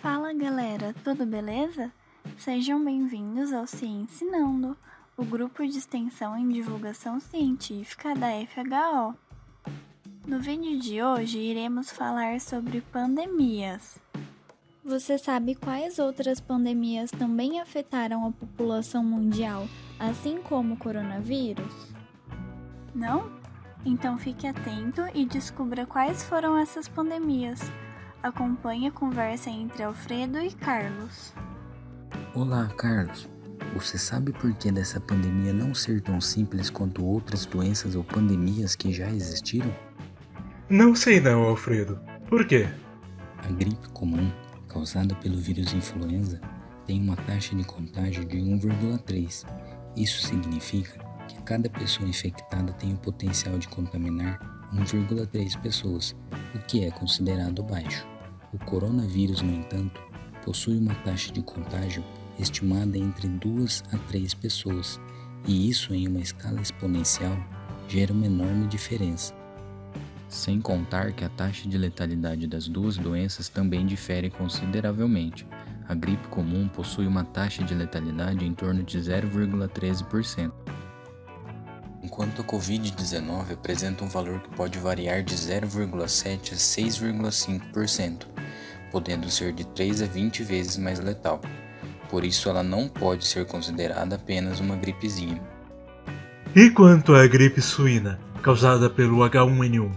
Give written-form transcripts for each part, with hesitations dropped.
Fala galera, tudo beleza? Sejam bem-vindos ao Ciencinando, o grupo de extensão em divulgação científica da FHO. No vídeo de hoje iremos falar sobre pandemias. Você sabe quais outras pandemias também afetaram a população mundial, assim como o coronavírus? Não? Então fique atento e descubra quais foram essas pandemias. Acompanhe a conversa entre Alfredo e Carlos. Olá, Carlos. Você sabe por que dessa pandemia não ser tão simples quanto outras doenças ou pandemias que já existiram? Não sei não, Alfredo. Por quê? A gripe comum, causada pelo vírus influenza, tem uma taxa de contágio de 1,3. Isso significa que cada pessoa infectada tem o potencial de contaminar 1,3 pessoas, o que é considerado baixo. O coronavírus, no entanto, possui uma taxa de contágio estimada entre 2 a 3 pessoas, e isso em uma escala exponencial gera uma enorme diferença. Sem contar que a taxa de letalidade das duas doenças também difere consideravelmente. A gripe comum possui uma taxa de letalidade em torno de 0,13%. Enquanto a Covid-19 apresenta um valor que pode variar de 0,7% a 6,5%, podendo ser de 3 a 20 vezes mais letal. Por isso, ela não pode ser considerada apenas uma gripezinha. E quanto à gripe suína, causada pelo H1N1?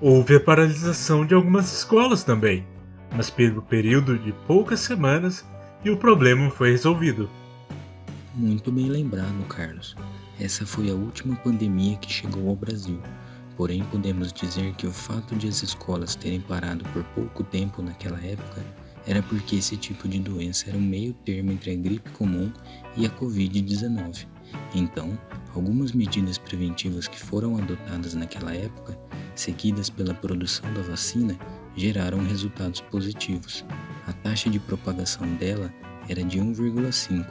Houve a paralisação de algumas escolas também, mas pelo período de poucas semanas e o problema foi resolvido. Muito bem lembrado, Carlos. Essa foi a última pandemia que chegou ao Brasil. Porém, podemos dizer que o fato de as escolas terem parado por pouco tempo naquela época era porque esse tipo de doença era um meio termo entre a gripe comum e a Covid-19. Então, algumas medidas preventivas que foram adotadas naquela época, seguidas pela produção da vacina, geraram resultados positivos. A taxa de propagação dela era de 1,5,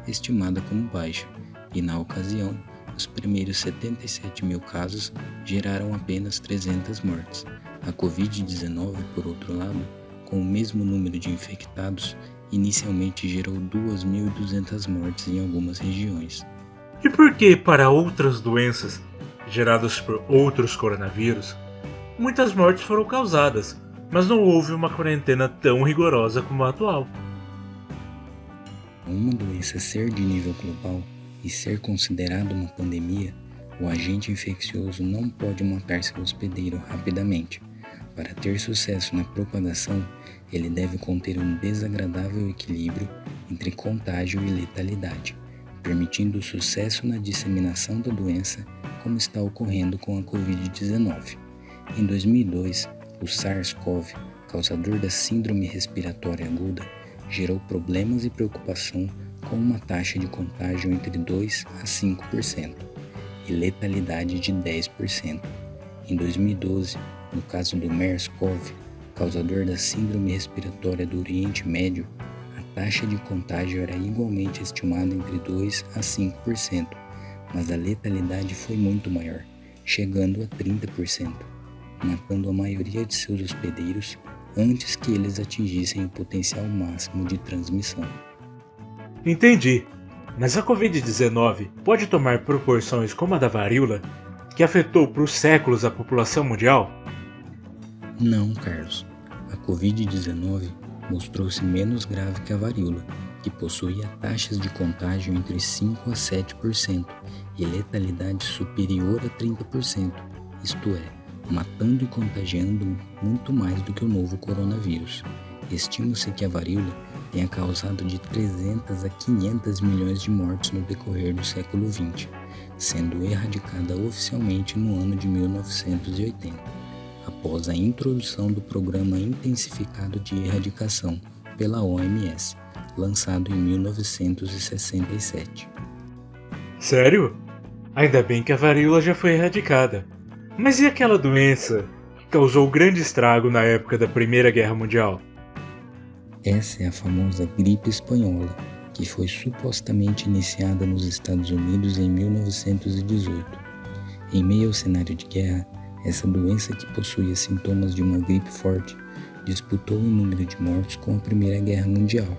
estimada como baixa, e na ocasião, os primeiros 77 mil casos geraram apenas 300 mortes. A Covid-19, por outro lado, com o mesmo número de infectados, inicialmente gerou 2.200 mortes em algumas regiões. E por que para outras doenças, geradas por outros coronavírus, muitas mortes foram causadas, mas não houve uma quarentena tão rigorosa como a atual? Uma doença ser de nível global e ser considerada uma pandemia, o agente infeccioso não pode matar seu hospedeiro rapidamente. Para ter sucesso na propagação, ele deve conter um desagradável equilíbrio entre contágio e letalidade, permitindo o sucesso na disseminação da doença, como está ocorrendo com a Covid-19. Em 2002, o SARS-CoV, causador da síndrome respiratória aguda, gerou problemas e preocupação com uma taxa de contágio entre 2 a 5% e letalidade de 10%. Em 2012, no caso do MERS-CoV, causador da síndrome respiratória do Oriente Médio, a taxa de contágio era igualmente estimada entre 2 a 5%, mas a letalidade foi muito maior, chegando a 30%, matando a maioria de seus hospedeiros antes que eles atingissem o potencial máximo de transmissão. Entendi, mas a Covid-19 pode tomar proporções como a da varíola, que afetou por séculos a população mundial? Não, Carlos. A Covid-19 mostrou-se menos grave que a varíola, que possuía taxas de contágio entre 5 a 7% e letalidade superior a 30%, isto é, matando e contagiando muito mais do que o novo coronavírus. Estima-se que a varíola tenha causado de 300 a 500 milhões de mortes no decorrer do século XX, sendo erradicada oficialmente no ano de 1980, após a introdução do Programa Intensificado de Erradicação pela OMS, lançado em 1967. Sério? Ainda bem que a varíola já foi erradicada. Mas e aquela doença que causou grande estrago na época da Primeira Guerra Mundial? Essa é a famosa gripe espanhola, que foi supostamente iniciada nos Estados Unidos em 1918. Em meio ao cenário de guerra, essa doença, que possuía sintomas de uma gripe forte, disputou em número de mortos com a Primeira Guerra Mundial.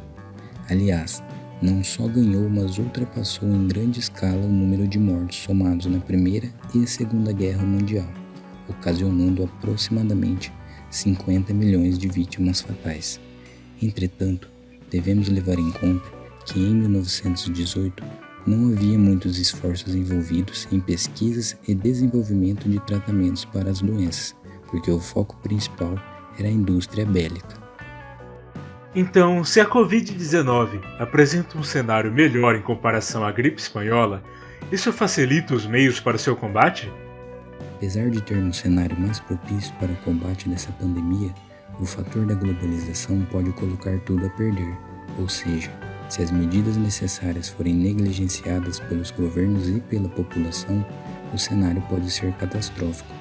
Aliás, não só ganhou, mas ultrapassou em grande escala o número de mortos somados na Primeira e a Segunda Guerra Mundial, ocasionando aproximadamente 50 milhões de vítimas fatais. Entretanto, devemos levar em conta que em 1918 não havia muitos esforços envolvidos em pesquisas e desenvolvimento de tratamentos para as doenças, porque o foco principal era a indústria bélica. Então, se a Covid-19 apresenta um cenário melhor em comparação à gripe espanhola, isso facilita os meios para seu combate? Apesar de ter um cenário mais propício para o combate dessa pandemia, o fator da globalização pode colocar tudo a perder, ou seja, se as medidas necessárias forem negligenciadas pelos governos e pela população, o cenário pode ser catastrófico,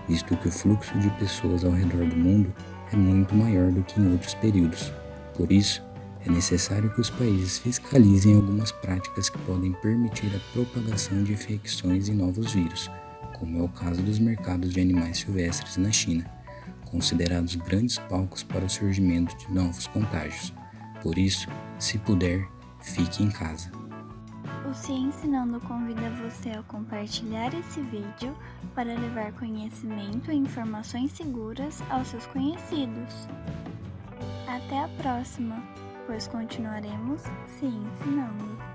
visto que o fluxo de pessoas ao redor do mundo é muito maior do que em outros períodos. Por isso, é necessário que os países fiscalizem algumas práticas que podem permitir a propagação de infecções e novos vírus, como é o caso dos mercados de animais silvestres na China, considerados grandes palcos para o surgimento de novos contágios. Por isso, se puder, fique em casa. O Ciência Ensinando convida você a compartilhar esse vídeo para levar conhecimento e informações seguras aos seus conhecidos. Até a próxima, pois continuaremos se ensinando.